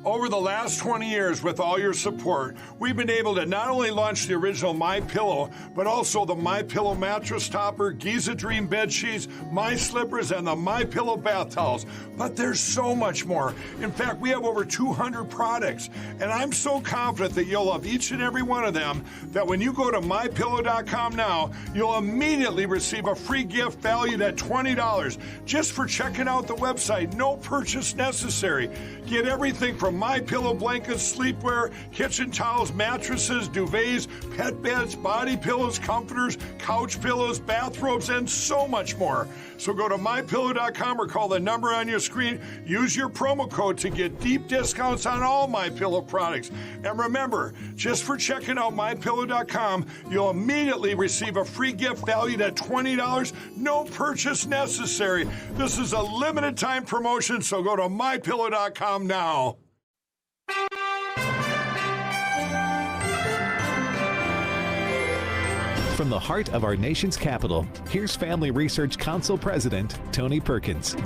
Over the last 20 years, with all your support, we've been able to not only launch the original MyPillow, but also the MyPillow mattress topper, Giza Dream bed sheets, My Slippers, and the MyPillow bath towels. But there's so much more. In fact, we have over 200 products, and I'm so confident that you'll love each and every one of them that when you go to MyPillow.com now, you'll immediately receive a free gift valued at $20 just for checking out the website. No purchase necessary. Get everything from MyPillow blankets, sleepwear, kitchen towels, mattresses, duvets, pet beds, body pillows, comforters, couch pillows, bathrobes, and so much more. So go to MyPillow.com or call the number on your screen. Use your promo code to get deep discounts on all MyPillow products. And remember, just for checking out MyPillow.com, you'll immediately receive a free gift valued at $20. No purchase necessary. This is a limited time promotion, so go to MyPillow.com now. From the heart of our nation's capital, here's Family Research Council President Tony Perkins.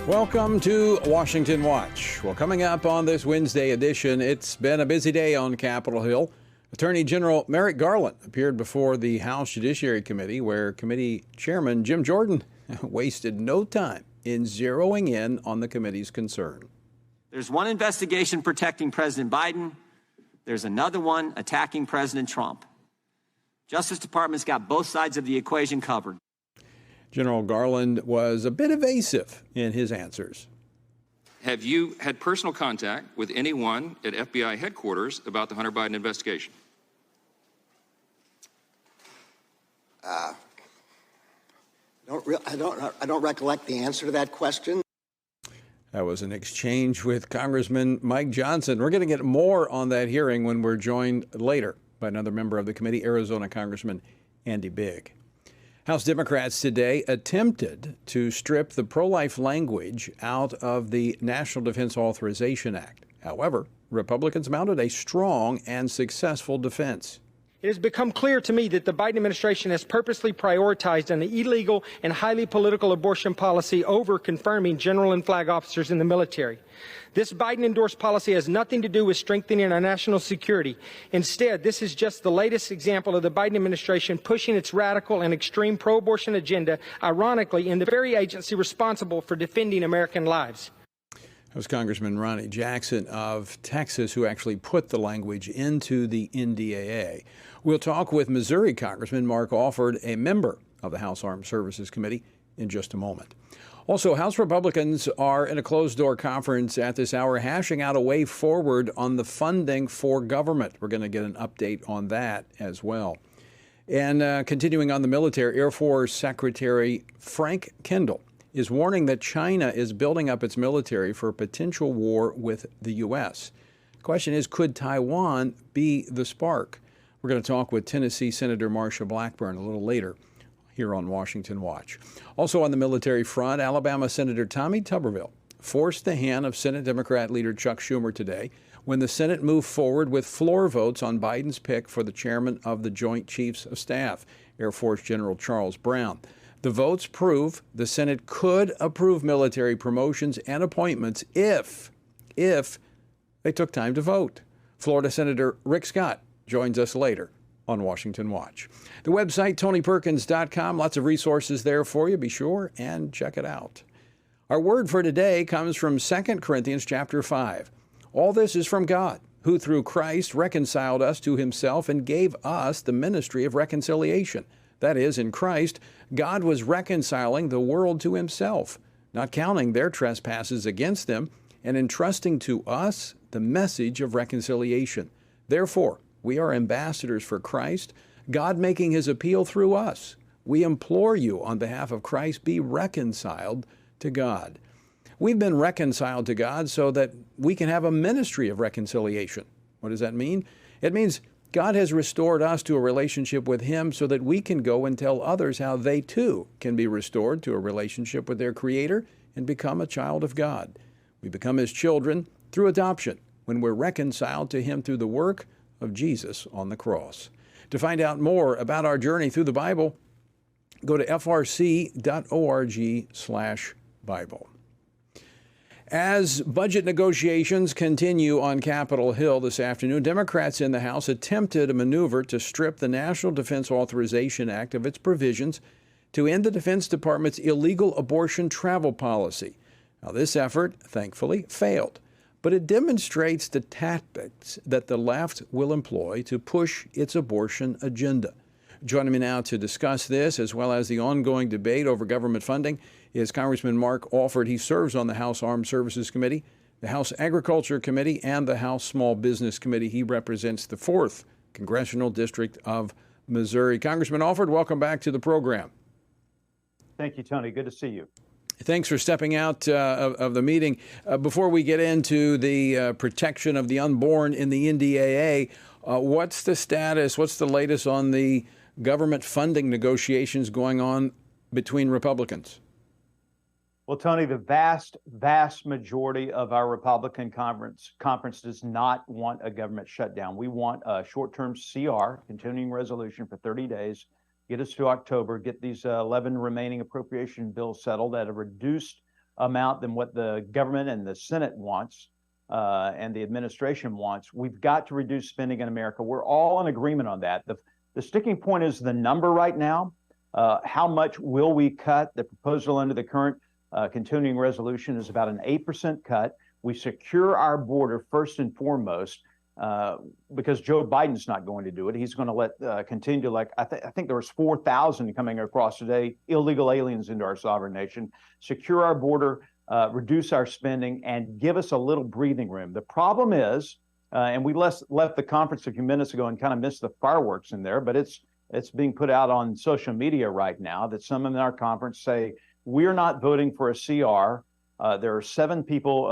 Welcome to Washington Watch. Well, coming up on this Wednesday edition, it's been a busy day on Capitol Hill. Attorney General Merrick Garland appeared before the House Judiciary Committee, where Committee Chairman Jim Jordan wasted no time in zeroing in on the committee's concern. There's one investigation protecting President Biden. There's another one attacking President Trump. Justice Department's got both sides of the equation covered. General Garland was a bit evasive in his answers. Have you had personal contact with anyone at FBI headquarters about the Hunter Biden investigation? I don't recollect the answer to that question. That was an exchange with Congressman Mike Johnson. We're going to get more on that hearing when we're joined later by another member of the committee, Arizona Congressman Andy Bigg. House Democrats today attempted to strip the pro-life language out of the National Defense Authorization Act. However, Republicans mounted a strong and successful defense. It has become clear to me that the Biden administration has purposely prioritized an illegal and highly political abortion policy over confirming general and flag officers in the military. This Biden-endorsed policy has nothing to do with strengthening our national security. Instead, this is just the latest example of the Biden administration pushing its radical and extreme pro-abortion agenda, ironically, in the very agency responsible for defending American lives. That was Congressman Ronnie Jackson of Texas, who actually put the language into the NDAA. We'll talk with Missouri Congressman Mark Alford, a member of the House Armed Services Committee, in just a moment. Also, House Republicans are in a closed-door conference at this hour hashing out a way forward on the funding for government. We're going to get an update on that as well. And continuing on the military, Air Force Secretary Frank Kendall is warning that China is building up its military for a potential war with the U.S. The question is, could Taiwan be the spark? We're going to talk with Tennessee Senator Marsha Blackburn a little later here on Washington Watch. Also on the military front, Alabama Senator Tommy Tuberville forced the hand of Senate Democrat leader Chuck Schumer today when the Senate moved forward with floor votes on Biden's pick for the chairman of the Joint Chiefs of Staff, Air Force General Charles Brown. The votes prove the Senate could approve military promotions and appointments if they took time to vote. Florida Senator Rick Scott joins us later on Washington Watch. The website, TonyPerkins.com. Lots of resources there for you. Be sure and check it out. Our word for today comes from 2 Corinthians chapter 5. All this is from God, who through Christ reconciled us to himself and gave us the ministry of reconciliation. That is, in Christ, God was reconciling the world to himself, not counting their trespasses against them, and entrusting to us the message of reconciliation. Therefore, we are ambassadors for Christ, God making his appeal through us. We implore you on behalf of Christ, be reconciled to God. We've been reconciled to God so that we can have a ministry of reconciliation. What does that mean? It means God has restored us to a relationship with him so that we can go and tell others how they too can be restored to a relationship with their Creator and become a child of God. We become his children through adoption when we're reconciled to him through the work of Jesus on the cross. To find out more about our journey through the Bible, go to frc.org/Bible. As budget negotiations continue on Capitol Hill this afternoon, Democrats in the House attempted a maneuver to strip the National Defense Authorization Act of its provisions to end the Defense Department's illegal abortion travel policy. Now, this effort, thankfully, failed, but it demonstrates the tactics that the left will employ to push its abortion agenda. Joining me now to discuss this, as well as the ongoing debate over government funding, is Congressman Mark Alford. He serves on the House Armed Services Committee, the House Agriculture Committee, and the House Small Business Committee. He represents the 4th Congressional District of Missouri. Congressman Alford, welcome back to the program. Thank you, Tony. Good to see you. Thanks for stepping out of the meeting. Before we get into the protection of the unborn in the NDAA, what's the status, what's the latest on the government funding negotiations going on between Republicans? Well, Tony, the vast majority of our Republican conference does not want a government shutdown. We want a short-term CR, continuing resolution for 30 days, get us to October, get these 11 remaining appropriation bills settled at a reduced amount than what the government and the Senate wants and the administration wants. We've got to reduce spending in America. We're all in agreement on that. The sticking point is the number right now. How much will we cut? The proposal under the current continuing resolution is about an 8% cut. We secure our border first and foremost because Joe Biden's not going to do it. He's going to let continue to, like, I think there was 4,000 coming across today, illegal aliens into our sovereign nation. Secure our border, reduce our spending, and give us a little breathing room. The problem is, and we left the conference a few minutes ago and kind of missed the fireworks in there, but it's being put out on social media right now that some in our conference say, we're not voting for a CR. There are 7 people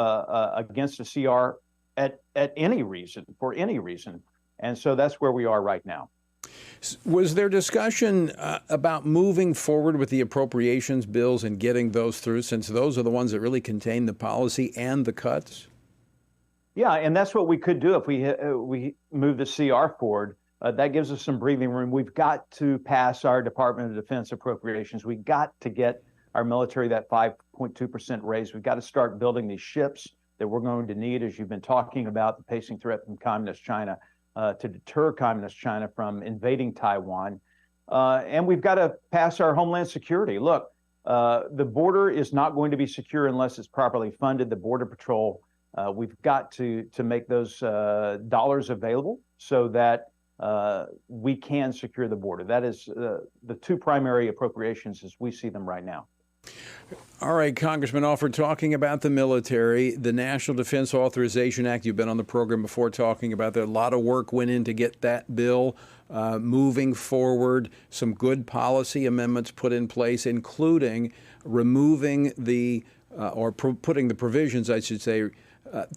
against a CR at any reason, for any reason. And so that's where we are right now. Was there discussion about moving forward with the appropriations bills and getting those through, since those are the ones that really contain the policy and the cuts? Yeah, and that's what we could do if we move the CR forward. That gives us some breathing room. We've got to pass our Department of Defense appropriations. We've got to get our military that 5.2% raise. We've got to start building these ships that we're going to need, as you've been talking about, the pacing threat from Communist China, to deter Communist China from invading Taiwan. And we've got to pass our homeland security. Look, the border is not going to be secure unless it's properly funded. The Border Patrol, we've got to make those dollars available so that we can secure the border. That is the 2 primary appropriations as we see them right now. All right, Congressman Alford, talking about the military, the National Defense Authorization Act, you've been on the program before talking about that. A lot of work went in to get that bill moving forward, some good policy amendments put in place, including removing putting the provisions, I should say,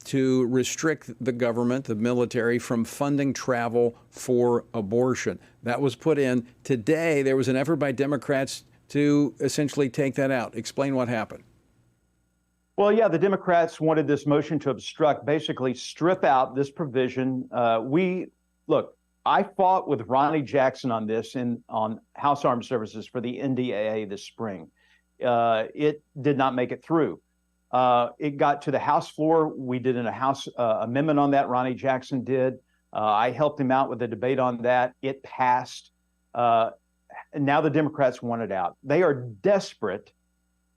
to restrict the government, the military, from funding travel for abortion. That was put in. Today, there was an effort by Democrats to essentially take that out. Explain what happened. Well, yeah, the Democrats wanted this motion to obstruct, basically strip out this provision. I fought with Ronnie Jackson on this on House Armed Services for the NDAA this spring. It did not make it through. It got to the House floor. We did a House amendment on that. Ronnie Jackson did. I helped him out with the debate on that. It passed. And now the Democrats want it out. They are desperate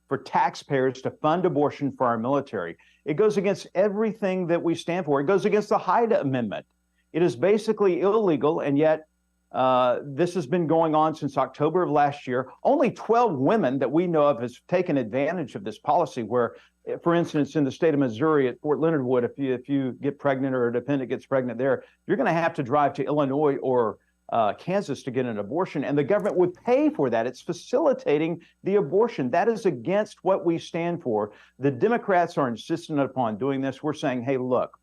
for taxpayers to fund abortion for our military. It goes against everything that we stand for. It goes against the Hyde Amendment. It is basically illegal, and yet this has been going on since October of last year. Only 12 women that we know of has taken advantage of this policy where, for instance, in the state of Missouri at Fort Leonard Wood, if you get pregnant or a dependent gets pregnant there, you're going to have to drive to Illinois or Kansas to get an abortion, and the government would pay for that. It's facilitating the abortion. That is against what we stand for. The Democrats are insistent upon doing this. We're saying, hey, look,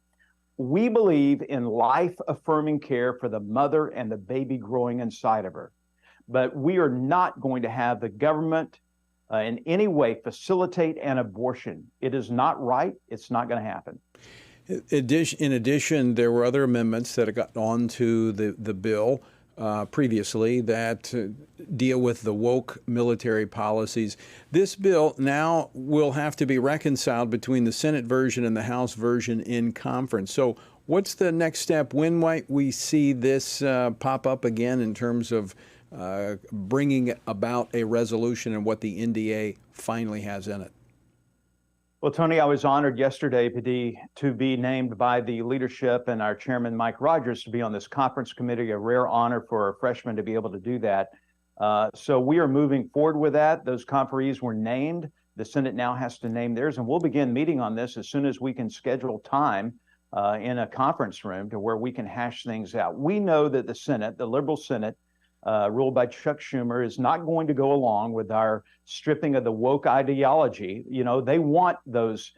we believe in life-affirming care for the mother and the baby growing inside of her, but we are not going to have the government in any way facilitate an abortion. It is not right. It's not going to happen. In addition, there were other amendments that got onto the bill. previously that deal with the woke military policies. This bill now will have to be reconciled between the Senate version and the House version in conference. So what's the next step? When might we see this pop up again in terms of bringing about a resolution and what the NDA finally has in it? Well, Tony, I was honored yesterday, PD, to be named by the leadership and our chairman, Mike Rogers, to be on this conference committee, a rare honor for a freshman to be able to do that. So we are moving forward with that. Those conferees were named. The Senate now has to name theirs, and we'll begin meeting on this as soon as we can schedule time in a conference room to where we can hash things out. We know that the Senate, the liberal Senate, ruled by Chuck Schumer, is not going to go along with our stripping of the woke ideology. You know, they want those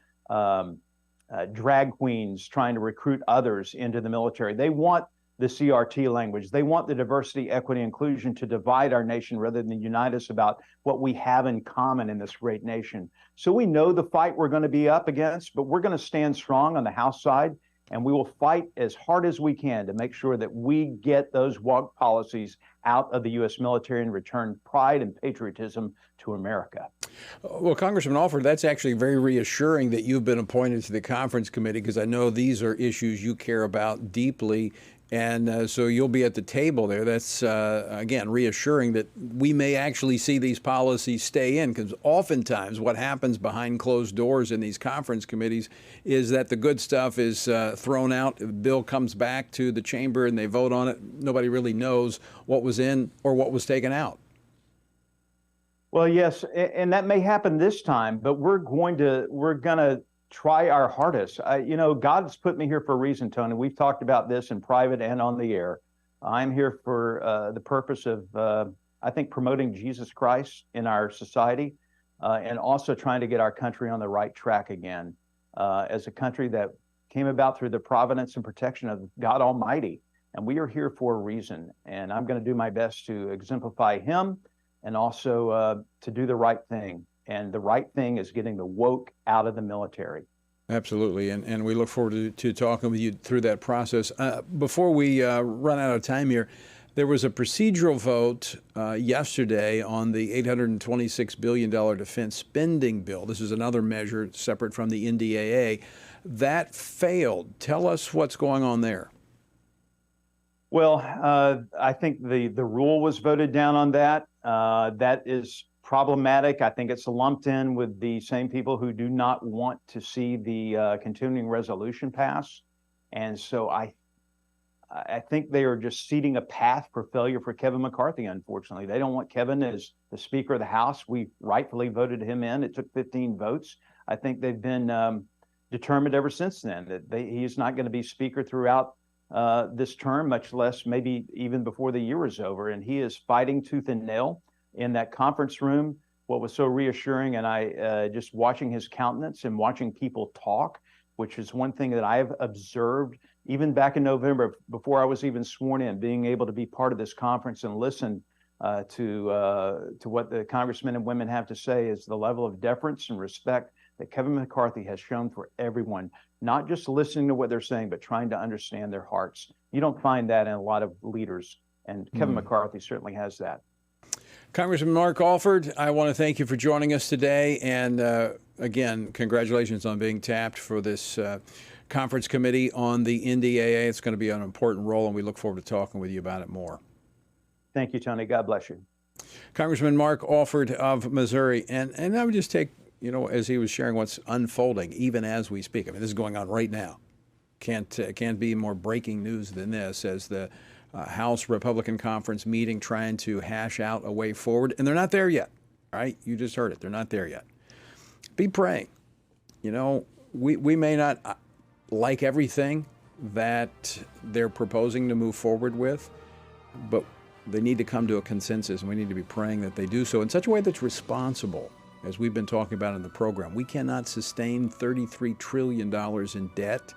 drag queens trying to recruit others into the military. They want the CRT language. They want the diversity, equity, inclusion to divide our nation rather than unite us about what we have in common in this great nation. So we know the fight we're going to be up against, but we're going to stand strong on the House side, and we will fight as hard as we can to make sure that we get those woke policies out of the U.S. military and return pride and patriotism to America. Well, Congressman Alford, that's actually very reassuring that you've been appointed to the conference committee, because I know these are issues you care about deeply. And so you'll be at the table there. That's, again, reassuring that we may actually see these policies stay in, because oftentimes what happens behind closed doors in these conference committees is that the good stuff is thrown out. The bill comes back to the chamber and they vote on it. Nobody really knows what was in or what was taken out. Well, yes, and that may happen this time, but we're gonna try our hardest. You know, God's put me here for a reason, Tony. We've talked about this in private and on the air. I'm here for the purpose of, I think, promoting Jesus Christ in our society and also trying to get our country on the right track again as a country that came about through the providence and protection of God Almighty. And we are here for a reason. And I'm going to do my best to exemplify him and also to do the right thing. And the right thing is getting the woke out of the military. Absolutely. And we look forward to talking with you through that process. Before we run out of time here, there was a procedural vote yesterday on the $826 billion defense spending bill. This is another measure separate from the NDAA. That failed. Tell us what's going on there. Well, I think the rule was voted down on that. That is problematic. I think it's lumped in with the same people who do not want to see the continuing resolution pass. And so I think they are just seeding a path for failure for Kevin McCarthy, unfortunately. They don't want Kevin as the Speaker of the House. We rightfully voted him in. It took 15 votes. I think they've been determined ever since then that he is not going to be Speaker throughout this term, much less maybe even before the year is over. And he is fighting tooth and nail in that conference room. What was so reassuring, and I just watching his countenance and watching people talk, which is one thing that I've observed even back in November, before I was even sworn in, being able to be part of this conference and listen to what the congressmen and women have to say, is the level of deference and respect that Kevin McCarthy has shown for everyone, not just listening to what they're saying, but trying to understand their hearts. You don't find that in a lot of leaders, and Kevin McCarthy certainly has that. Congressman Mark Alford, I want to thank you for joining us today. And again, congratulations on being tapped for this conference committee on the NDAA. It's going to be an important role, and we look forward to talking with you about it more. Thank you, Tony. God bless you. Congressman Mark Alford of Missouri. And I would just take, you know, as he was sharing what's unfolding, even as we speak. I mean, this is going on right now. Can't be more breaking news than this, as the House Republican Conference meeting trying to hash out a way forward. And they're not there yet, right? You just heard it. They're not there yet. Be praying. You know, we may not like everything that they're proposing to move forward with, but they need to come to a consensus, and we need to be praying that they do so in such a way that's responsible. As we've been talking about in the program, we cannot sustain $33 trillion in debt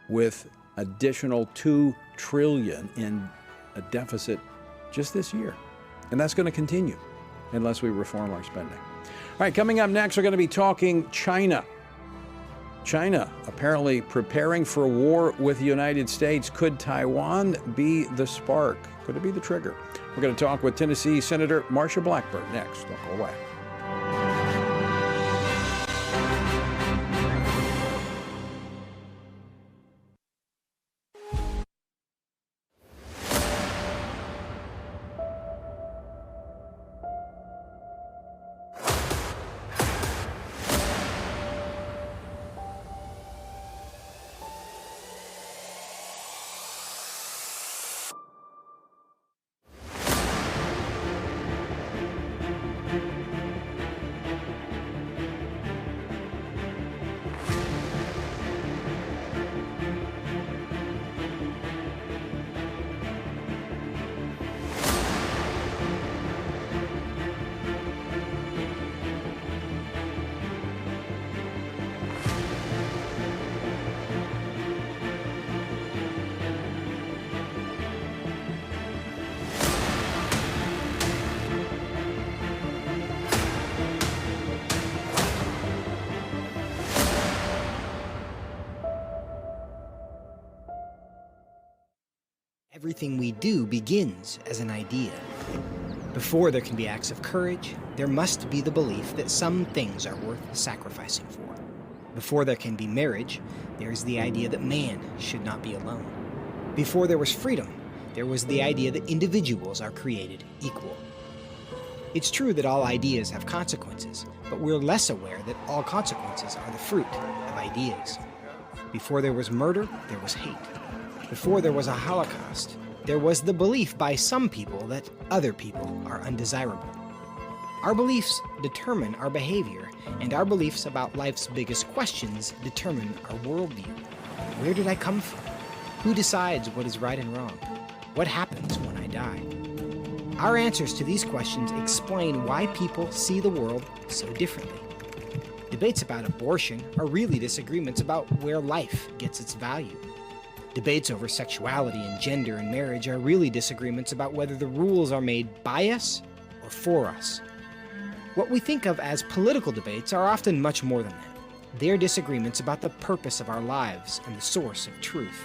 with additional $2 trillion in a deficit just this year. And that's going to continue unless we reform our spending. All right, coming up next, we're going to be talking China. China apparently preparing for a war with the United States. Could Taiwan be the spark? Could it be the trigger? We're going to talk with Tennessee Senator Marsha Blackburn next. Don't go away. Everything we do begins as an idea. Before there can be acts of courage, there must be the belief that some things are worth sacrificing for. Before there can be marriage, there is the idea that man should not be alone. Before there was freedom, there was the idea that individuals are created equal. It's true that all ideas have consequences, but we're less aware that all consequences are the fruit of ideas. Before there was murder, there was hate. Before there was a Holocaust, there was the belief by some people that other people are undesirable. Our beliefs determine our behavior, and our beliefs about life's biggest questions determine our worldview. Where did I come from? Who decides what is right and wrong? What happens when I die? Our answers to these questions explain why people see the world so differently. Debates about abortion are really disagreements about where life gets its value. Debates over sexuality and gender and marriage are really disagreements about whether the rules are made by us or for us. What we think of as political debates are often much more than that. They're disagreements about the purpose of our lives and the source of truth.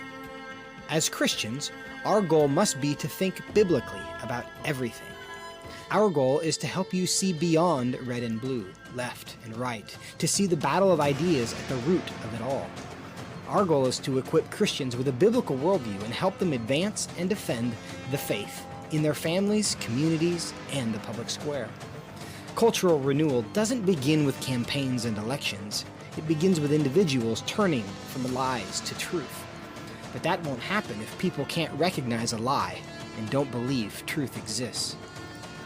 As Christians, our goal must be to think biblically about everything. Our goal is to help you see beyond red and blue, left and right, to see the battle of ideas at the root of it all. Our goal is to equip Christians with a biblical worldview and help them advance and defend the faith in their families, communities, and the public square. Cultural renewal doesn't begin with campaigns and elections. It begins with individuals turning from lies to truth. But that won't happen if people can't recognize a lie and don't believe truth exists.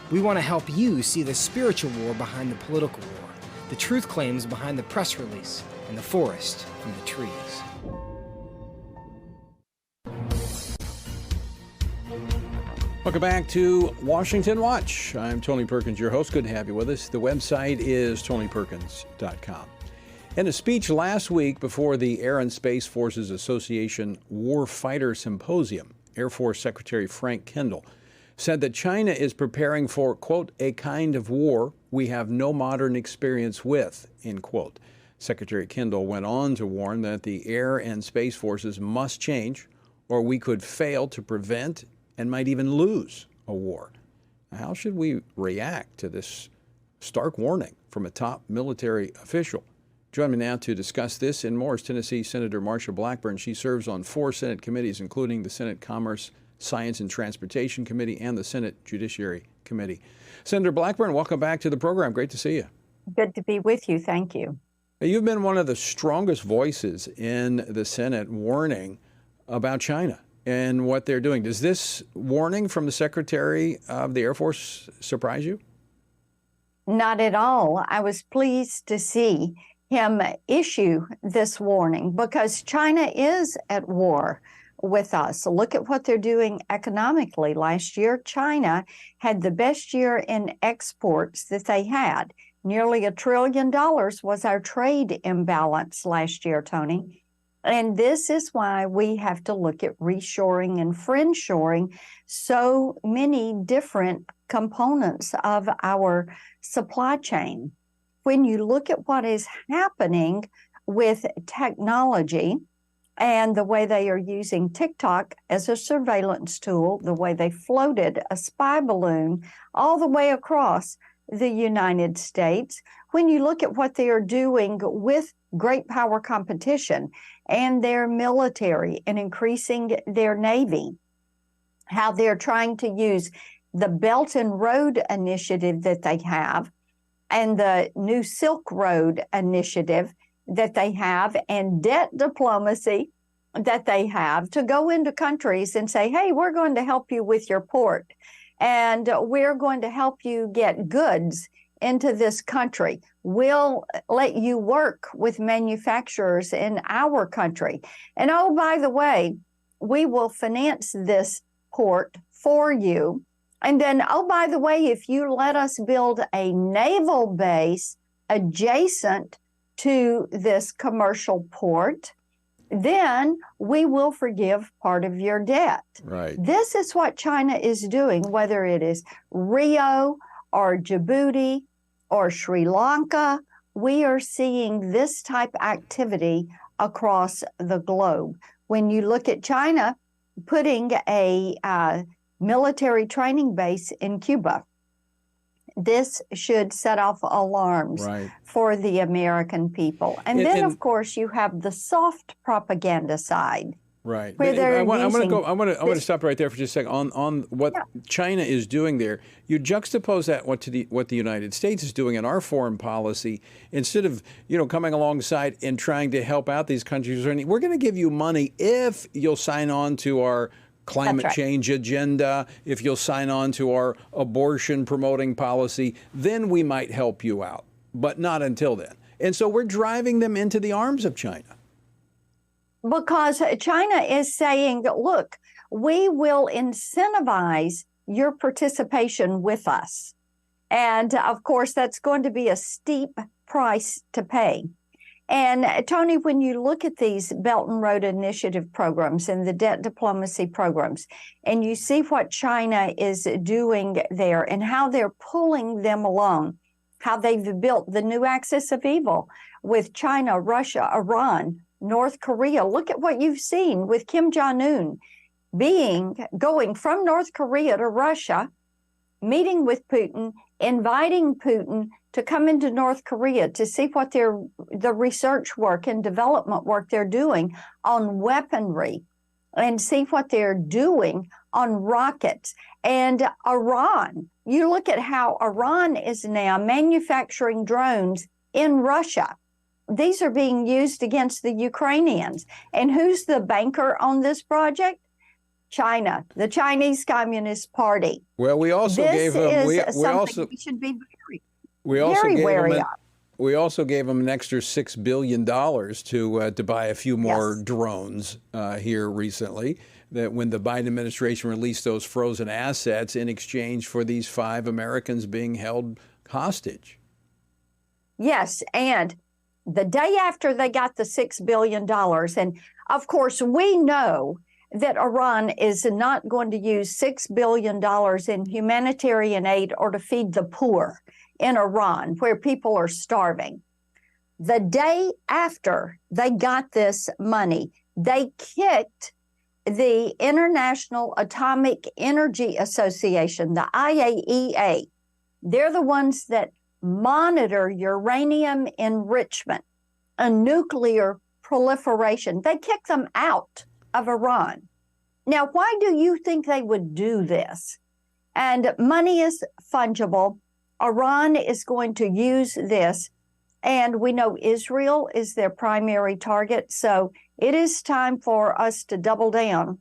We want to help you see the spiritual war behind the political war, the truth claims behind the press release, and the forest from the trees. Welcome back to Washington Watch. I'm Tony Perkins, your host. Good to have you with us. The website is tonyperkins.com. In a speech last week before the Air and Space Forces Association Warfighter Symposium, Air Force Secretary Frank Kendall said that China is preparing for, quote, a kind of war we have no modern experience with, end quote. Secretary Kendall went on to warn that the Air and Space Forces must change, or we could fail to prevent and might even lose a war. How should we react to this stark warning from a top military official? Join me now to discuss this and more is Tennessee Senator Marsha Blackburn. She serves on 4 Senate committees, including the Senate Commerce, Science, and Transportation Committee and the Senate Judiciary Committee. Senator Blackburn, welcome back to the program. Great to see you. Good to be with you. Thank you. You've been one of the strongest voices in the Senate warning about China and what they're doing. Does this warning from the Secretary of the Air Force surprise you? Not at all. I was pleased to see him issue this warning because China is at war with us. Look at what they're doing economically. Last year, China had the best year in exports that they had. Nearly $1 trillion was our trade imbalance last year, Tony. And this is why we have to look at reshoring and friendshoring so many different components of our supply chain. When you look at what is happening with technology, and the way they are using TikTok as a surveillance tool, the way they floated a spy balloon all the way across the United States. When you look at what they are doing with great power competition and their military and increasing their Navy, how they're trying to use the Belt and Road Initiative that they have and the new Silk Road Initiative that they have and debt diplomacy that they have to go into countries and say, hey, we're going to help you with your port and we're going to help you get goods into this country. We'll let you work with manufacturers in our country. And oh, by the way, we will finance this port for you. And then, oh, by the way, if you let us build a naval base adjacent to this commercial port, then we will forgive part of your debt. Right. This is what China is doing, whether it is Rio or Djibouti or Sri Lanka. We are seeing this type of activity across the globe. When you look at China putting a military training base in Cuba, this should set off alarms for the American people. And then, of course, you have the soft propaganda side. Right. Where they're I want to this- stop right there for just a second on what China is doing there. You juxtapose that what the United States is doing in our foreign policy. Instead of coming alongside and trying to help out these countries, we're going to give you money if you'll sign on to our climate change agenda, if you'll sign on to our abortion promoting policy, then we might help you out, but not until then. And so we're driving them into the arms of China. Because China is saying, look, we will incentivize your participation with us. And of course, that's going to be a steep price to pay. And Tony, when you look at these Belt and Road Initiative programs and the debt diplomacy programs, and you see what China is doing there and how they're pulling them along, how they've built the new axis of evil with China, Russia, Iran, North Korea. Look at what you've seen with Kim Jong-un going from North Korea to Russia, meeting with Putin, inviting Putin to come into North Korea to see what the research work and development work they're doing on weaponry and see what they're doing on rockets. And Iran, you look at how Iran is now manufacturing drones in Russia. These are being used against the Ukrainians. And who's the banker on this project? China, the Chinese Communist Party. Well, we also gave them. We should be We also gave them an extra $6 billion to buy a few more drones here recently. That when the Biden administration released those frozen assets in exchange for these 5 Americans being held hostage. Yes, and the day after they got the $6 billion, and of course we know that Iran is not going to use $6 billion in humanitarian aid or to feed the poor in Iran, where people are starving. The day after they got this money, they kicked the International Atomic Energy Association, the IAEA. They're the ones that monitor uranium enrichment and nuclear proliferation. They kicked them out of Iran. Now, why do you think they would do this? And money is fungible. Iran is going to use this, and we know Israel is their primary target. So it is time for us to double down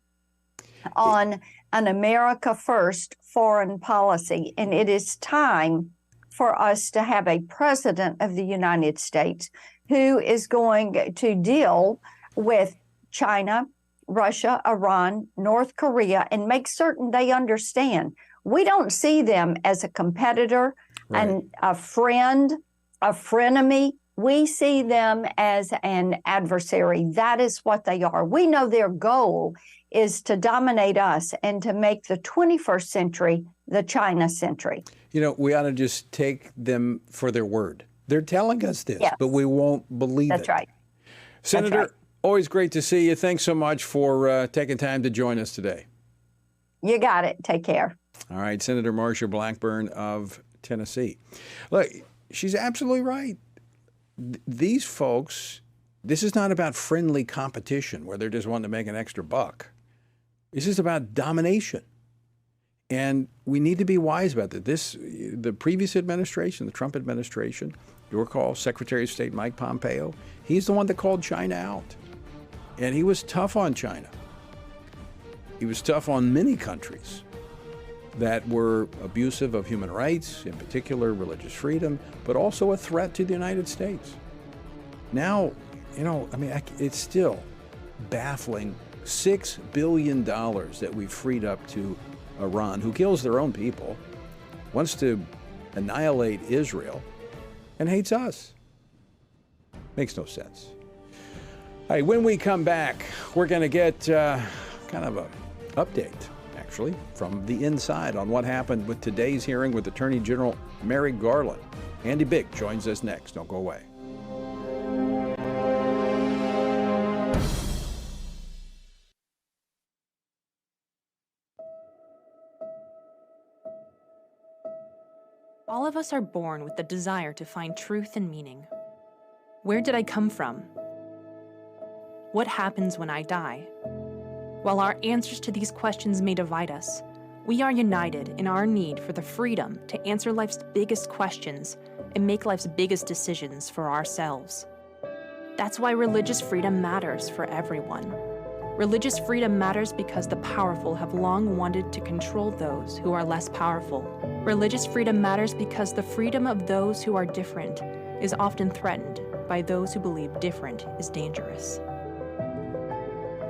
on an America first foreign policy. And it is time for us to have a president of the United States who is going to deal with China, Russia, Iran, North Korea, and make certain they understand we don't see them as a competitor and a friend, a frenemy. We see them as an adversary. That is what they are. We know their goal is to dominate us and to make the 21st century the China century. We ought to just take them for their word. They're telling us this, but we won't believe it. That's right. Senator, Always great to see you. Thanks so much for taking time to join us today. You got it. Take care. All right, Senator Marsha Blackburn of Tennessee. Look, she's absolutely right. These folks, this is not about friendly competition where they're just wanting to make an extra buck. This is about domination. And we need to be wise about this. The previous administration, the Trump administration, you recall Secretary of State Mike Pompeo, he's the one that called China out. And he was tough on China. He was tough on many countries that were abusive of human rights, in particular religious freedom, but also a threat to the United States. Now, it's still baffling. $6 billion that we've freed up to Iran, who kills their own people, wants to annihilate Israel, and hates us. Makes no sense. All right, when we come back, we're going to get kind of an update, actually, from the inside on what happened with today's hearing with Attorney General Merrick Garland. Andy Bigg joins us next. Don't go away. All of us are born with the desire to find truth and meaning. Where did I come from? What happens when I die? While our answers to these questions may divide us, we are united in our need for the freedom to answer life's biggest questions and make life's biggest decisions for ourselves. That's why religious freedom matters for everyone. Religious freedom matters because the powerful have long wanted to control those who are less powerful. Religious freedom matters because the freedom of those who are different is often threatened by those who believe different is dangerous.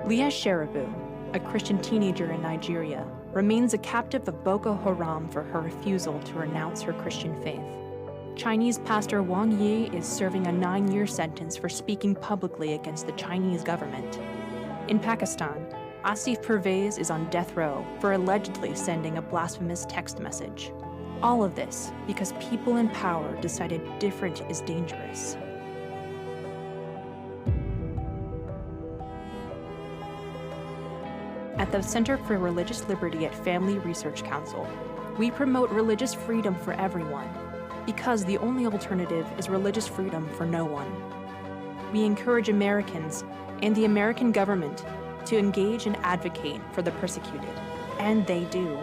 Leah Sheribu, a Christian teenager in Nigeria, remains a captive of Boko Haram for her refusal to renounce her Christian faith. Chinese pastor Wang Yi is serving a 9-year sentence for speaking publicly against the Chinese government. In Pakistan, Asif Pervez is on death row for allegedly sending a blasphemous text message. All of this because people in power decided different is dangerous. At the Center for Religious Liberty at Family Research Council, we promote religious freedom for everyone because the only alternative is religious freedom for no one. We encourage Americans and the American government to engage and advocate for the persecuted, and they do.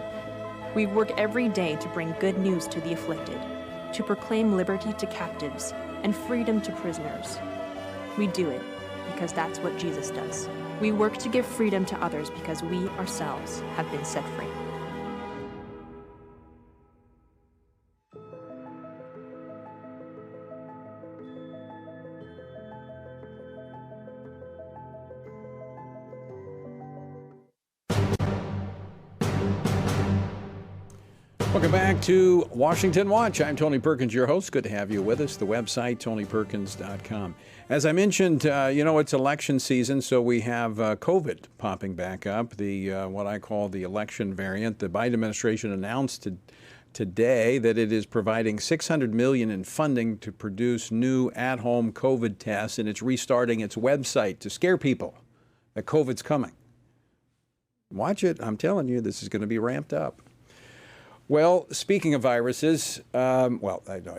We work every day to bring good news to the afflicted, to proclaim liberty to captives and freedom to prisoners. We do it because that's what Jesus does. We work to give freedom to others because we ourselves have been set free. Welcome back to Washington Watch. I'm Tony Perkins, your host. Good to have you with us. The website, tonyperkins.com. As I mentioned, it's election season, so we have COVID popping back up, the what I call the election variant. The Biden administration announced today that it is providing $600 million in funding to produce new at-home COVID tests, and it's restarting its website to scare people that COVID's coming. Watch it. I'm telling you, this is going to be ramped up. Well, speaking of viruses, I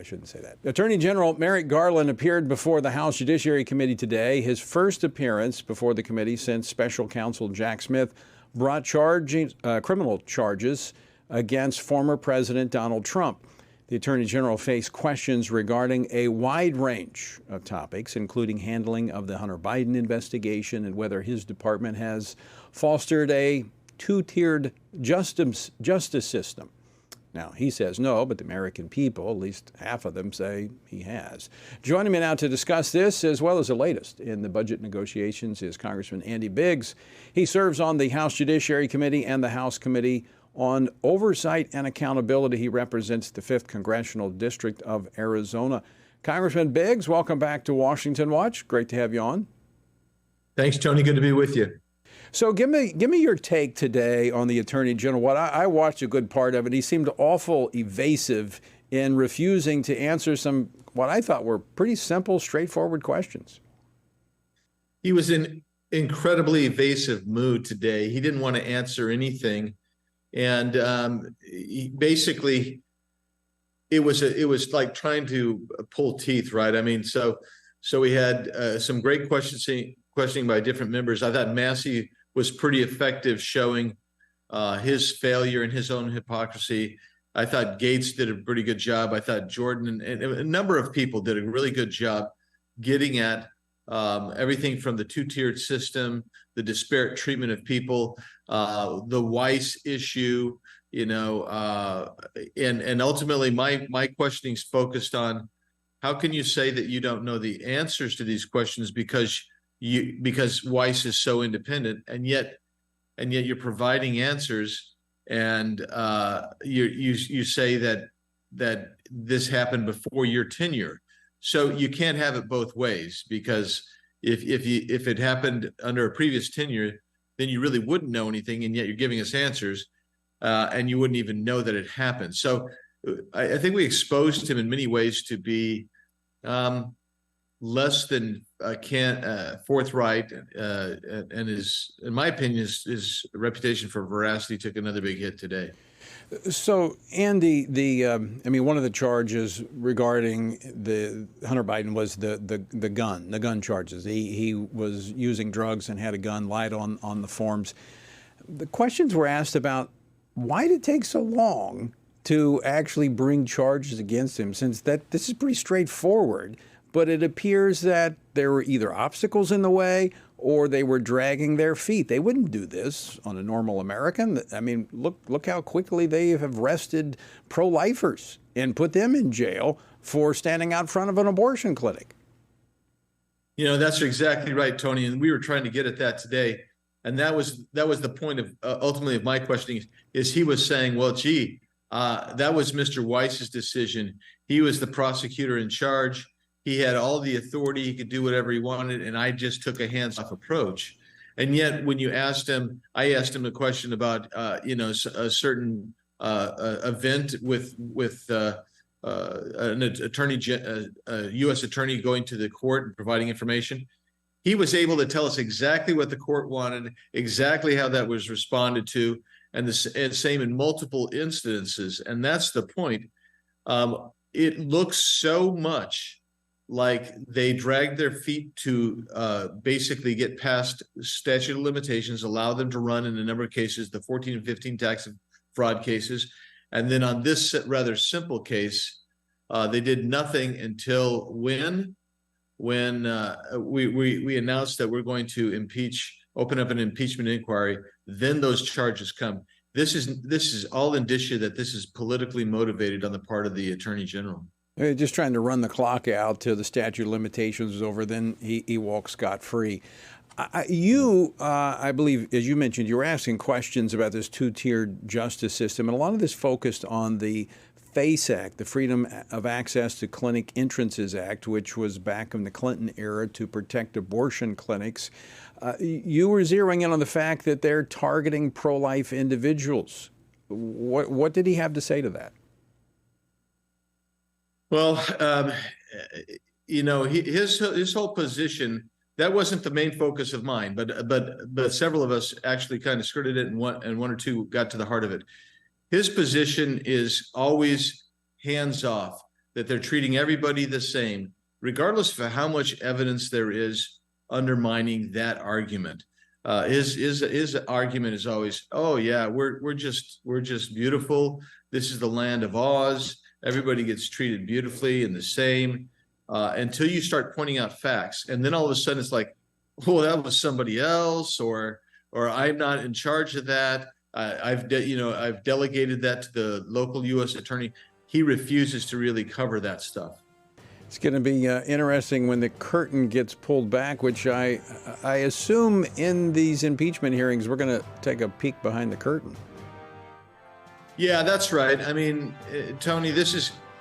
shouldn't say that. Attorney General Merrick Garland appeared before the House Judiciary Committee today, his first appearance before the committee since Special Counsel Jack Smith brought criminal charges against former President Donald Trump. The Attorney General faced questions regarding a wide range of topics, including handling of the Hunter Biden investigation and whether his department has fostered a two-tiered justice system. Now, he says no, but the American people, at least half of them, say he has. Joining me now to discuss this, as well as the latest in the budget negotiations, is Congressman Andy Biggs. He serves on the House Judiciary Committee and the House Committee on Oversight and Accountability. He represents the 5th Congressional District of Arizona. Congressman Biggs, welcome back to Washington Watch. Great to have you on. Thanks, Tony. Good to be with you. So give me your take today on the Attorney General. What I watched a good part of it. He seemed awful evasive in refusing to answer some what I thought were pretty simple, straightforward questions. He was in incredibly evasive mood today. He didn't want to answer anything, and basically, it was like trying to pull teeth, right? I mean, so we had some great questioning by different members. I thought Massey was pretty effective, showing his failure and his own hypocrisy. I thought Gates did a pretty good job. I thought Jordan and a number of people did a really good job getting at everything from the two-tiered system, the disparate treatment of people, the Weiss issue, and ultimately my questioning's focused on how can you say that you don't know the answers to these questions because Weiss is so independent, and yet you're providing answers, and you say that this happened before your tenure. So you can't have it both ways, because if it happened under a previous tenure, then you really wouldn't know anything, and yet you're giving us answers, and you wouldn't even know that it happened. So I think we exposed him in many ways to be less than forthright, and in my opinion, his reputation for veracity took another big hit today. So, Andy, one of the charges regarding the Hunter Biden was the gun charges. He was using drugs and had a gun, lied on the forms. The questions were asked about why did it take so long to actually bring charges against him, since this is pretty straightforward. But it appears that there were either obstacles in the way or they were dragging their feet. They wouldn't do this on a normal American. I mean, look how quickly they have arrested pro-lifers and put them in jail for standing out front of an abortion clinic. That's exactly right, Tony. And we were trying to get at that today. And that was the point of ultimately of my questioning, is he was saying, well, gee, that was Mr. Weiss's decision. He was the prosecutor in charge. He had all the authority. He could do whatever he wanted, and I just took a hands-off approach. And yet, when I asked him a question about, a certain event with an attorney, a U.S. attorney going to the court and providing information, he was able to tell us exactly what the court wanted, exactly how that was responded to, and the same in multiple instances. And that's the point. It looks so much like they dragged their feet to basically get past statute of limitations, allow them to run in a number of cases, the 14 and 15 tax fraud cases. And then on this rather simple case, they did nothing until when we announced that we're going to open up an impeachment inquiry, then those charges come. This is all indicia that this is politically motivated on the part of the Attorney General. They're just trying to run the clock out till the statute of limitations is over, then he walks scot-free. I believe, as you mentioned, you were asking questions about this two-tiered justice system, and a lot of this focused on the FACE Act, the Freedom of Access to Clinic Entrances Act, which was back in the Clinton era to protect abortion clinics. You were zeroing in on the fact that they're targeting pro-life individuals. What did he have to say to that? Well, his whole position, that wasn't the main focus of mine, but several of us actually kind of skirted it, and one or two got to the heart of it. His position is always hands off, that they're treating everybody the same, regardless of how much evidence there is undermining that argument. His argument is always, oh yeah, we're just beautiful. This is the land of Oz. Everybody gets treated beautifully and the same, until you start pointing out facts. And then all of a sudden it's like, well, that was somebody else, or I'm not in charge of that. I've delegated that to the local U.S. attorney. He refuses to really cover that stuff. It's going to be interesting when the curtain gets pulled back, which I assume in these impeachment hearings, we're going to take a peek behind the curtain. Yeah, that's right. I mean, Tony,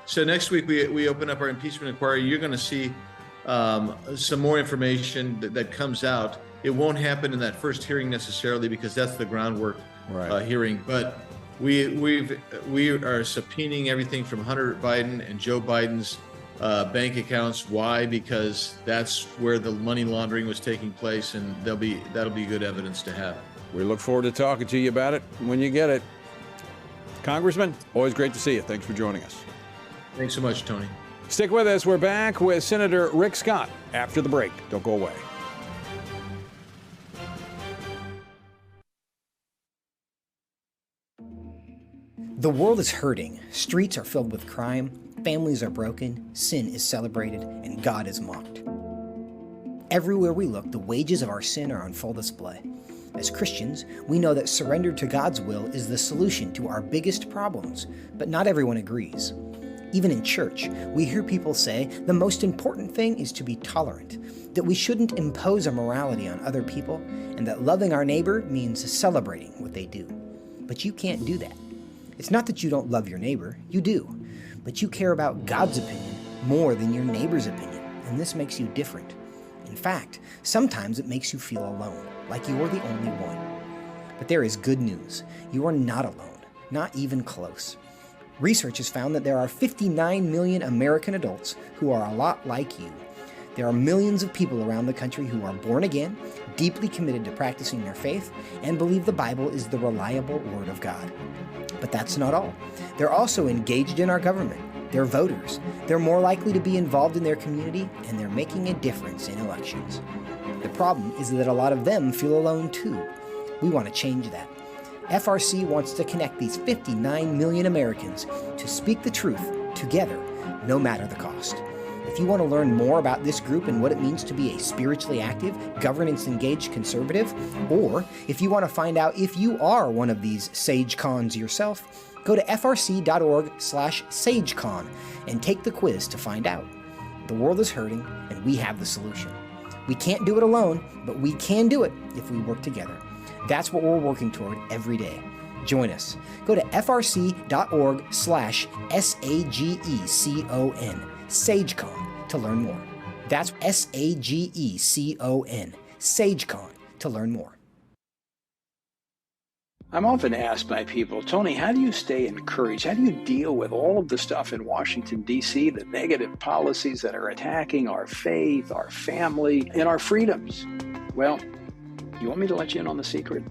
so next week we open up our impeachment inquiry. You're going to see some more information that comes out. It won't happen in that first hearing necessarily, because that's the groundwork hearing. But we are subpoenaing everything from Hunter Biden and Joe Biden's bank accounts. Why? Because that's where the money laundering was taking place, and that'll be good evidence to have. We look forward to talking to you about it when you get it. Congressman, always great to see you. Thanks for joining us. Thanks so much, Tony. Stick with us. We're back with Senator Rick Scott after the break. Don't go away. The world is hurting. Streets are filled with crime. Families are broken. Sin is celebrated, and God is mocked. Everywhere we look, the wages of our sin are on full display. As Christians, we know that surrender to God's will is the solution to our biggest problems, but not everyone agrees. Even in church, we hear people say the most important thing is to be tolerant, that we shouldn't impose our morality on other people, and that loving our neighbor means celebrating what they do. But you can't do that. It's not that you don't love your neighbor, you do, but you care about God's opinion more than your neighbor's opinion, and this makes you different. In fact, sometimes it makes you feel alone, like you're the only one. But there is good news. You are not alone, not even close. Research has found that there are 59 million American adults who are a lot like you. There are millions of people around the country who are born again, deeply committed to practicing their faith, and believe the Bible is the reliable Word of God. But that's not all. They're also engaged in our government. They're voters. They're more likely to be involved in their community, and they're making a difference in elections. The problem is that a lot of them feel alone too. We want to change that. FRC wants to connect these 59 million Americans to speak the truth together, no matter the cost. If you want to learn more about this group and what it means to be a spiritually active, governance-engaged conservative, or if you want to find out if you are one of these SageCons yourself, go to frc.org/SageCon and take the quiz to find out. The world is hurting, and we have the solution. We can't do it alone, but we can do it if we work together. That's what we're working toward every day. Join us. Go to frc.org/SAGECON, SageCon, to learn more. That's SAGECON, SageCon, to learn more. I'm often asked by people, Tony, how do you stay encouraged? How do you deal with all of the stuff in Washington, D.C., the negative policies that are attacking our faith, our family, and our freedoms? Well, you want me to let you in on the secret?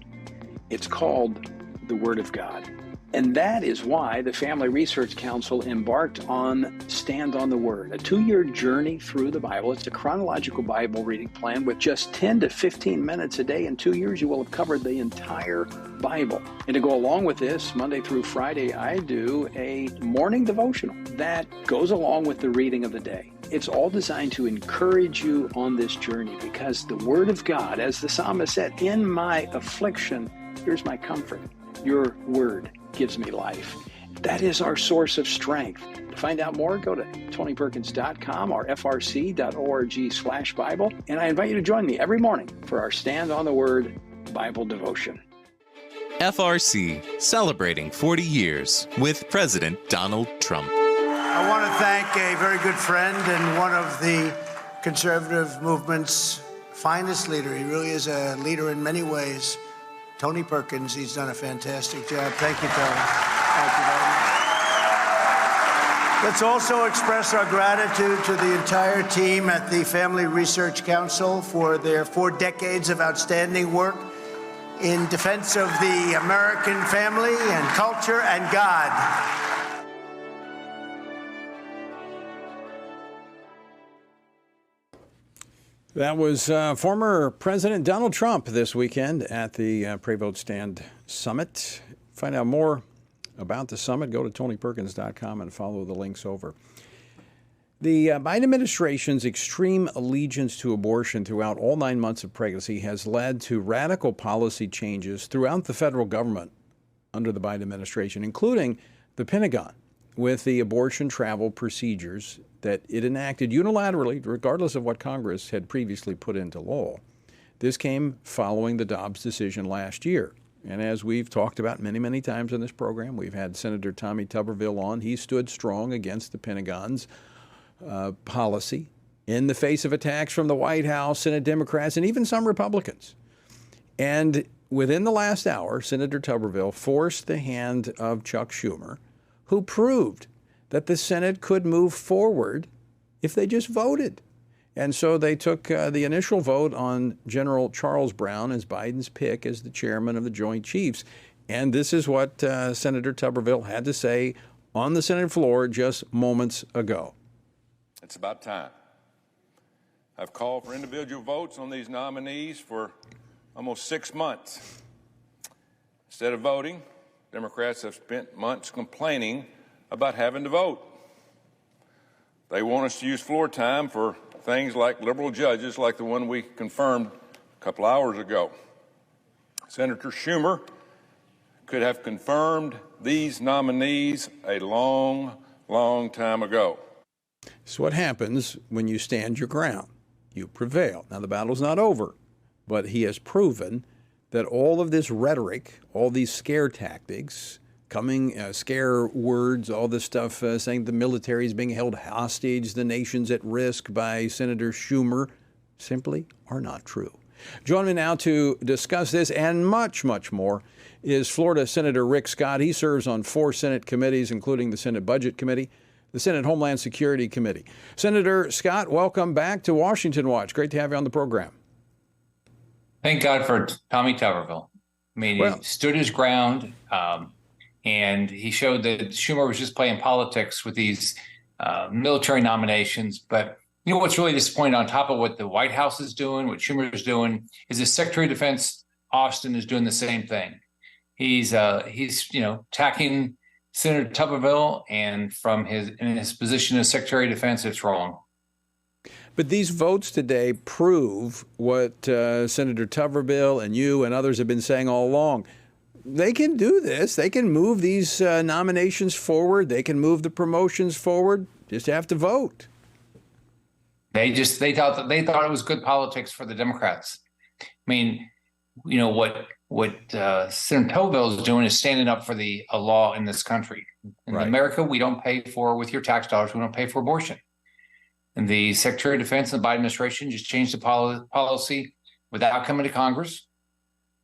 It's called the Word of God. And that is why the Family Research Council embarked on Stand on the Word, a 2-year journey through the Bible. It's a chronological Bible reading plan with just 10 to 15 minutes a day. In 2 years, you will have covered the entire Bible. And to go along with this, Monday through Friday, I do a morning devotional that goes along with the reading of the day. It's all designed to encourage you on this journey because the Word of God, as the psalmist said, in my affliction, here's my comfort. Your Word gives me life. That is our source of strength. To find out more, go to tonyperkins.com or frc.org/Bible. And I invite you to join me every morning for our Stand on the Word Bible devotion. FRC, celebrating 40 years with President Donald Trump. I want to thank a very good friend and one of the conservative movement's finest leader. He really is a leader in many ways. Tony Perkins, he's done a fantastic job. Thank you, Tony. Thank you very much. Let's also express our gratitude to the entire team at the Family Research Council for their 4 decades of outstanding work in defense of the American family and culture and God. That was former President Donald Trump this weekend at the Pray Vote Stand Summit. Find out more about the summit, go to tonyperkins.com and follow the links over. The Biden administration's extreme allegiance to abortion throughout all 9 months of pregnancy has led to radical policy changes throughout the federal government under the Biden administration, including the Pentagon, with the abortion travel procedures that it enacted unilaterally, regardless of what Congress had previously put into law. This came following the Dobbs decision last year. And as we've talked about many, many times in this program, we've had Senator Tommy Tuberville on. He stood strong against the Pentagon's policy in the face of attacks from the White House, Senate Democrats, and even some Republicans. And within the last hour, Senator Tuberville forced the hand of Chuck Schumer, who proved that the Senate could move forward if they just voted. And so they took the initial vote on General Charles Brown as Biden's pick as the chairman of the Joint Chiefs. And this is what Senator Tuberville had to say on the Senate floor just moments ago. It's about time. I've called for individual votes on these nominees for almost 6 months. Instead of voting, Democrats have spent months complaining about having to vote. They want us to use floor time for things like liberal judges like the one we confirmed a couple hours ago. Senator Schumer could have confirmed these nominees a long, long time ago. It's what happens when you stand your ground. You prevail. Now, the battle's not over, but he has proven that all of this rhetoric, all these scare tactics, scare words, all this stuff saying the military is being held hostage, the nation's at risk by Senator Schumer, simply are not true. Joining me now to discuss this and much, much more is Florida Senator Rick Scott. He serves on 4 Senate committees, including the Senate Budget Committee, the Senate Homeland Security Committee. Senator Scott, welcome back to Washington Watch. Great to have you on the program. Thank God for Tommy Tuberville. I mean, he stood his ground, and he showed that Schumer was just playing politics with these military nominations. But you know what's really disappointing, on top of what the White House is doing, what Schumer is doing, is the Secretary of Defense, Austin, is doing the same thing. He's attacking Senator Tuberville, and in his position as Secretary of Defense, it's wrong. But these votes today prove what Senator Tuberville and you and others have been saying all along. They can do this. They can move these nominations forward. They can move the promotions forward. Just have to vote. They thought it was good politics for the Democrats. I mean, you know what Senator Tuberville is doing is standing up for a law in this country. In America, we don't pay for, with your tax dollars, we don't pay for abortion. And the Secretary of Defense and the Biden administration just changed the policy without coming to Congress.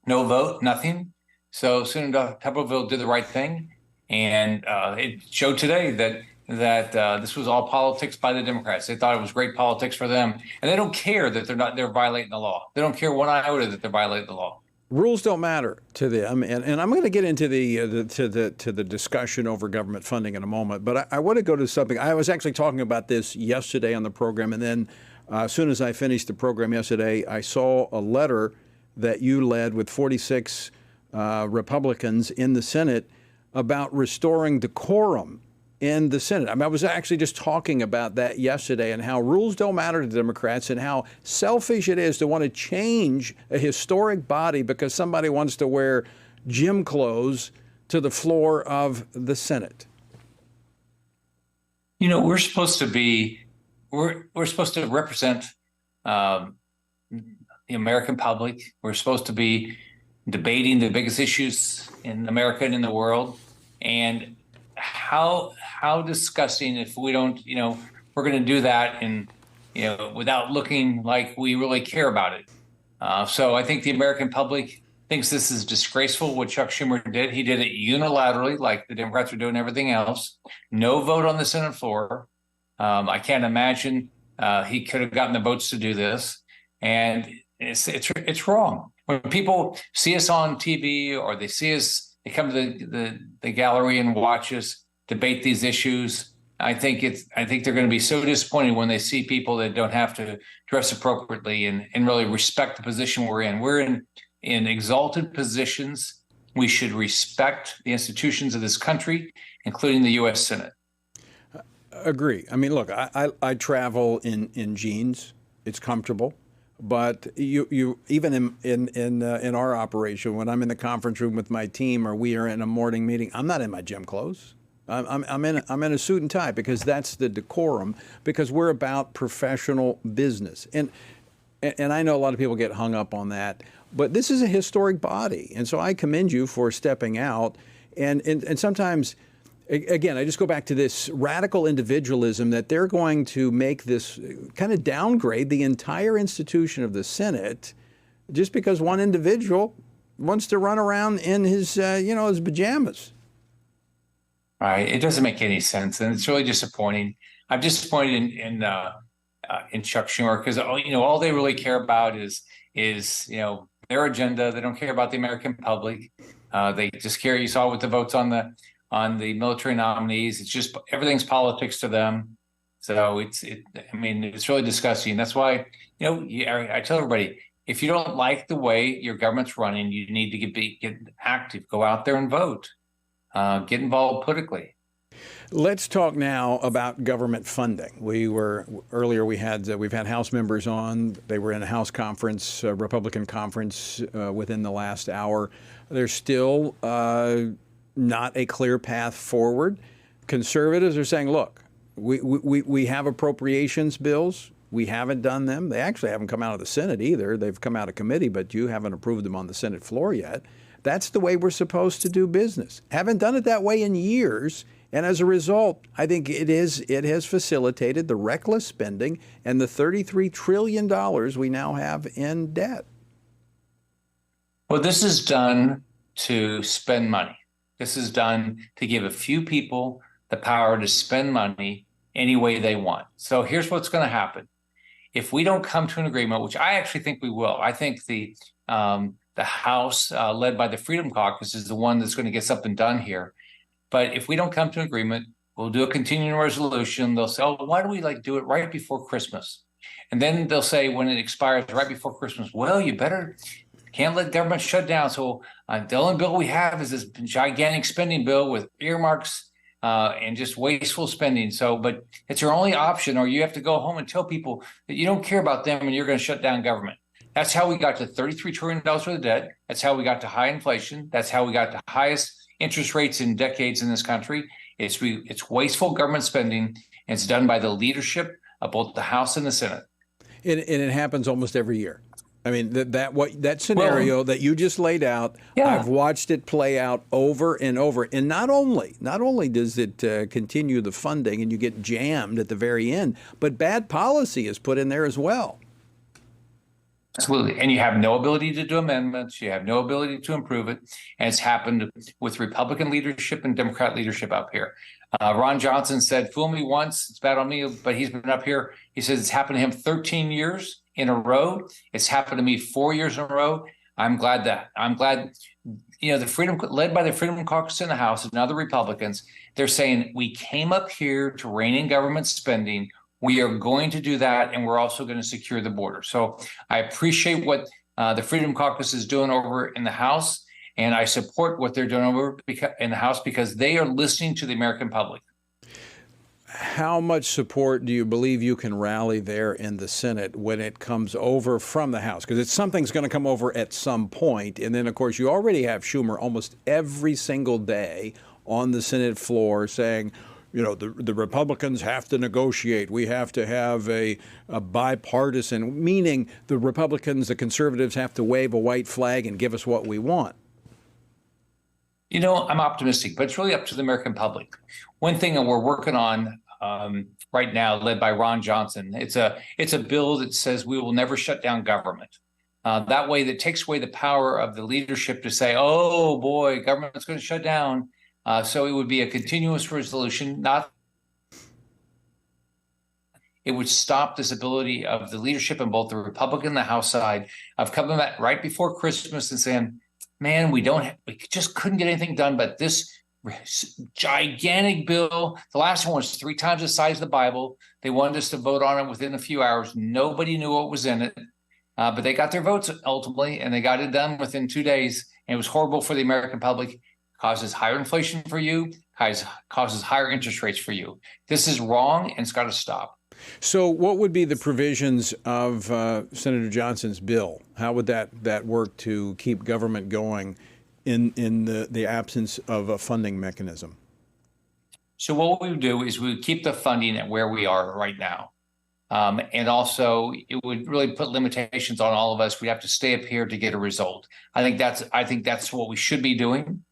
No vote, nothing. So Senator Tuberville did the right thing, and it showed today that this was all politics by the Democrats. They thought it was great politics for them, and they don't care that they're violating the law. They don't care one iota that they're violating the law. Rules don't matter to them, and I'm going to get into the discussion over government funding in a moment. But I want to go to something. I was actually talking about this yesterday on the program, and then as soon as I finished the program yesterday, I saw a letter that you led with 46 Republicans in the Senate about restoring decorum in the Senate. I mean, I was actually just talking about that yesterday and how rules don't matter to Democrats and how selfish it is to want to change a historic body because somebody wants to wear gym clothes to the floor of the Senate. You know, we're supposed to represent the American public. We're supposed to be debating the biggest issues in America and in the world. And how disgusting if we don't, we're going to do that and, without looking like we really care about it. So I think the American public thinks this is disgraceful what Chuck Schumer did. He did it unilaterally, like the Democrats are doing everything else. No vote on the Senate floor. I can't imagine he could have gotten the votes to do this. And it's wrong. When people see us on TV or they come to the gallery and watch us debate these issues, I think they're going to be so disappointed when they see people that don't have to dress appropriately and really respect the position we're in. We're in exalted positions. We should respect the institutions of this country, including the U.S. Senate. Agree. I mean, look, I travel in jeans. It's comfortable. But you even in our operation, when I'm in the conference room with my team or we are in a morning meeting, I'm not in my gym clothes. I'm in a suit and tie because that's the decorum, because we're about professional business. And I know a lot of people get hung up on that, but this is a historic body. And so I commend you for stepping out. And sometimes, again, I just go back to this radical individualism that they're going to make this kind of downgrade the entire institution of the Senate just because one individual wants to run around in his pajamas. Right. It doesn't make any sense. And it's really disappointing. I'm disappointed in Chuck Schumer because all they really care about is their agenda. They don't care about the American public. They just care. You saw with the votes on the military nominees. It's just everything's politics to them. So it's really disgusting. That's why I tell everybody, if you don't like the way your government's running, you need to get active. Go out there and vote. Get involved politically. Let's talk now about government funding. We've had House members on. They were in a House conference, Republican conference, within the last hour. There's still not a clear path forward. Conservatives are saying, look, we have appropriations bills. We haven't done them. They actually haven't come out of the Senate either. They've come out of committee, but you haven't approved them on the Senate floor yet. That's the way we're supposed to do business. Haven't done it that way in years. And as a result, I think it has facilitated the reckless spending and the $33 trillion we now have in debt. Well, this is done to spend money. This is done to give a few people the power to spend money any way they want. So here's what's going to happen. If we don't come to an agreement, which I actually think we will, I think the House, led by the Freedom Caucus, is the one that's going to get something done here. But if we don't come to an agreement, we'll do a continuing resolution. They'll say, oh, why do we do it right before Christmas? And then they'll say when it expires right before Christmas, well, can't let government shut down. So the only bill we have is this gigantic spending bill with earmarks and just wasteful spending. But it's your only option, or you have to go home and tell people that you don't care about them and you're going to shut down government. That's how we got to $33 trillion worth of debt. That's how we got to high inflation. That's how we got to highest interest rates in decades in this country. It's wasteful government spending, and it's done by the leadership of both the House and the Senate. And it happens almost every year. I mean, that scenario that you just laid out, yeah. I've watched it play out over and over. And not only does it continue the funding and you get jammed at the very end, but bad policy is put in there as well. Absolutely. And you have no ability to do amendments. You have no ability to improve it. And it's happened with Republican leadership and Democrat leadership up here. Ron Johnson said, fool me once, it's bad on me, but he's been up here. He says it's happened to him 13 years in a row. It's happened to me 4 years in a row. I'm glad, the Freedom, led by the Freedom Caucus in the House and other Republicans, they're saying we came up here to rein in government spending. We are going to do that, and we're also going to secure the border. So I appreciate what the Freedom Caucus is doing over in the House, and I support what they're doing over in the House because they are listening to the American public. How much support do you believe you can rally there in the Senate when it comes over from the House? Because something's going to come over at some point. And then, of course, you already have Schumer almost every single day on the Senate floor saying, the Republicans have to negotiate. We have to have a bipartisan, meaning the Republicans, the conservatives have to wave a white flag and give us what we want. I'm optimistic, but it's really up to the American public. One thing that we're working on right now, led by Ron Johnson, it's a bill that says we will never shut down government. That way, that takes away the power of the leadership to say, oh boy, government's going to shut down. So it would be a continuous resolution. It would stop this ability of the leadership in both the Republican and the House side of coming back right before Christmas and saying, man, we just couldn't get anything done. But this gigantic bill, the last one was 3 times the size of the Bible. They wanted us to vote on it within a few hours. Nobody knew what was in it. But they got their votes ultimately, and they got it done within 2 days. And it was horrible for the American public. Causes higher inflation for you, causes higher interest rates for you. This is wrong, and it's got to stop. So what would be the provisions of Senator Johnson's bill? How would that work to keep government going in the absence of a funding mechanism? So what we would do is we would keep the funding at where we are right now. And also, it would really put limitations on all of us. We have to stay up here to get a result. I think that's what we should be doing.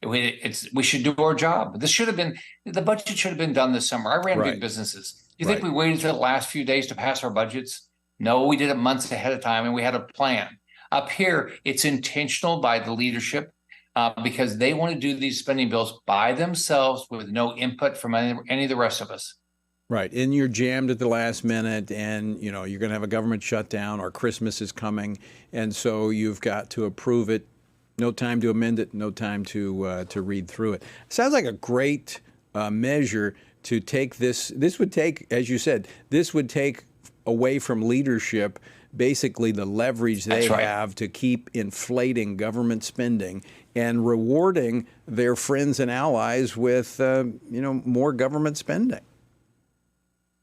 We should do our job. The budget should have been done this summer. I ran big businesses. You think we waited till the last few days to pass our budgets? No, we did it months ahead of time, and we had a plan. Up here, it's intentional by the leadership because they want to do these spending bills by themselves with no input from any of the rest of us. Right. And you're jammed at the last minute, and you're going to have a government shutdown, or Christmas is coming, and so you've got to approve it. No time to amend it. No time to read through it. Sounds like a great measure to take this. This would take, as you said, this would take away from leadership basically the leverage they have to keep inflating government spending and rewarding their friends and allies with more government spending.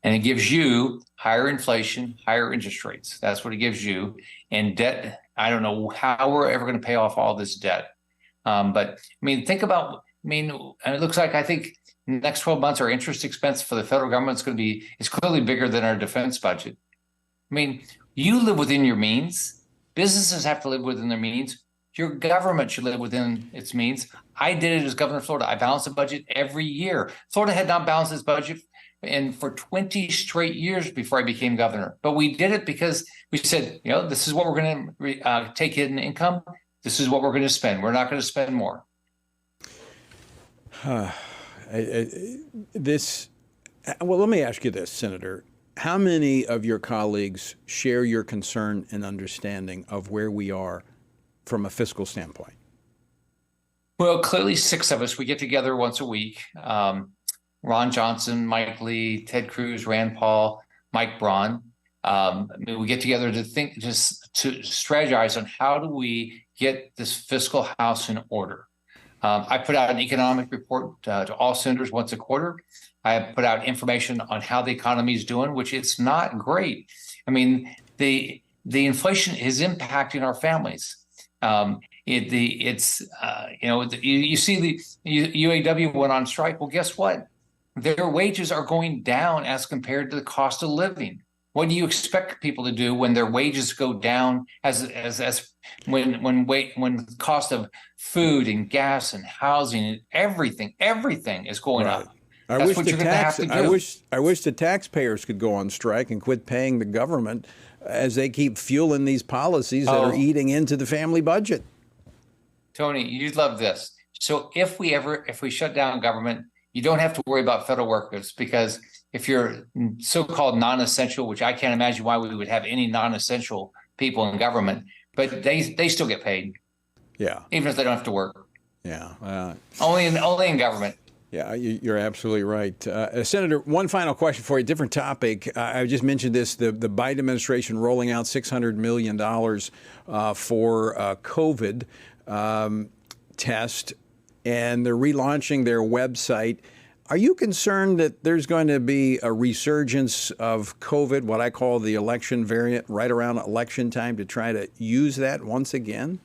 And it gives you higher inflation, higher interest rates. That's what it gives you. And debt, I don't know how we're ever going to pay off all this debt. But think about, and it looks like, I think in the next 12 months, our interest expense for the federal government is clearly bigger than our defense budget. You live within your means. Businesses have to live within their means. Your government should live within its means. I did it as governor of Florida. I balanced the budget every year. Florida had not balanced its budget for 20 straight years before I became governor. But we did it because we said, this is what we're going to take in income. This is what we're going to spend. We're not going to spend more. Well, let me ask you this, Senator. How many of your colleagues share your concern and understanding of where we are from a fiscal standpoint? Well, clearly 6 of us. We get together once a week. Ron Johnson, Mike Lee, Ted Cruz, Rand Paul, Mike Braun. We get together to to strategize on how do we get this fiscal house in order. I put out an economic report to all senators once a quarter. I have put out information on how the economy is doing, which it's not great. The inflation is impacting our families. You see the UAW went on strike. Well, guess what? Their wages are going down as compared to the cost of living. What do you expect people to do when their wages go down when the cost of food and gas and housing and everything is going up? That's what you're going to have to do. I wish the taxpayers could go on strike and quit paying the government as they keep fueling these policies that are eating into the family budget. Tony, you'd love this. So if we shut down government, you don't have to worry about federal workers, because if you're so-called non-essential, which I can't imagine why we would have any non-essential people in government, but they still get paid. Yeah. Even if they don't have to work. Yeah. Only in government. Yeah, you're absolutely right. Senator, one final question for you, different topic. I just mentioned this, the Biden administration rolling out $600 million for COVID test, and they're relaunching their website. Are you concerned that there's going to be a resurgence of COVID, what I call the election variant, right around election time to try to use that once again?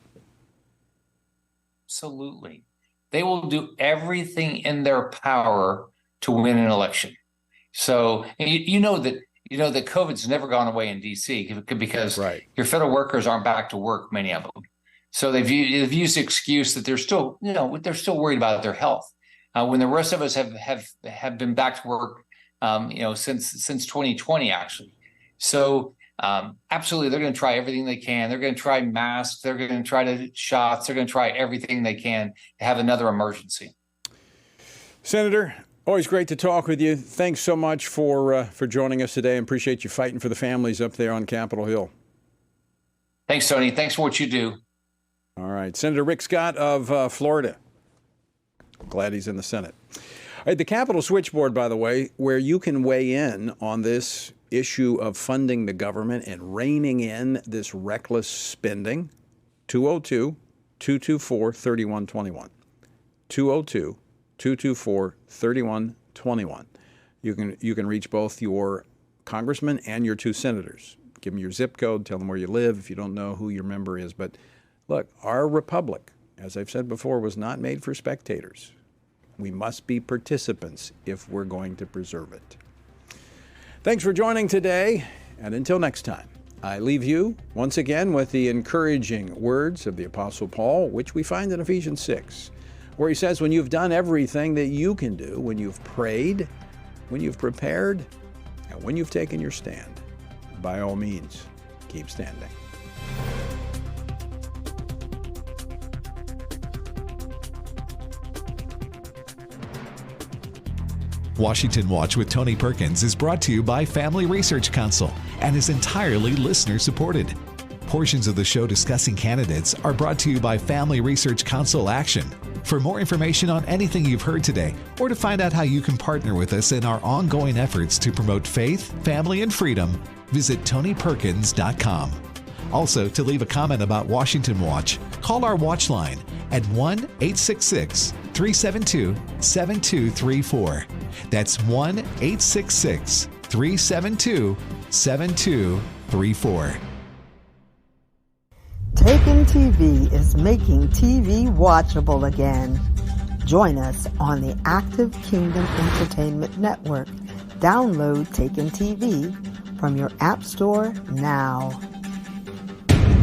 Absolutely. They will do everything in their power to win an election. So you know that COVID's never gone away in D.C. because your federal workers aren't back to work, many of them. So they've used the excuse that they're still worried about their health. When the rest of us have been back to work, since 2020 actually. So absolutely, they're going to try everything they can. They're going to try masks. They're going to try shots. They're going to try everything they can to have another emergency. Senator, always great to talk with you. Thanks so much for joining us today. I appreciate you fighting for the families up there on Capitol Hill. Thanks, Tony. Thanks for what you do. All right. Senator Rick Scott of Florida. Glad he's in the Senate. All right, the Capitol Switchboard, by the way, where you can weigh in on this issue of funding the government and reining in this reckless spending, 202-224-3121. 202-224-3121. You can reach both your congressman and your 2 senators. Give them your zip code, tell them where you live if you don't know who your member is. But look, our republic, as I've said before, was not made for spectators. We must be participants if we're going to preserve it. Thanks for joining today, and until next time, I leave you once again with the encouraging words of the Apostle Paul, which we find in Ephesians 6, where he says, when you've done everything that you can do, when you've prayed, when you've prepared, and when you've taken your stand, by all means, keep standing. Washington Watch with Tony Perkins is brought to you by Family Research Council and is entirely listener-supported. Portions of the show discussing candidates are brought to you by Family Research Council Action. For more information on anything you've heard today, or to find out how you can partner with us in our ongoing efforts to promote faith, family, and freedom, visit TonyPerkins.com. Also, to leave a comment about Washington Watch, call our watch line at 1-866-372-7234. That's 1-866-372-7234. Taken TV is making TV watchable again. Join us on the Active Kingdom Entertainment Network. Download Taken TV from your App Store now.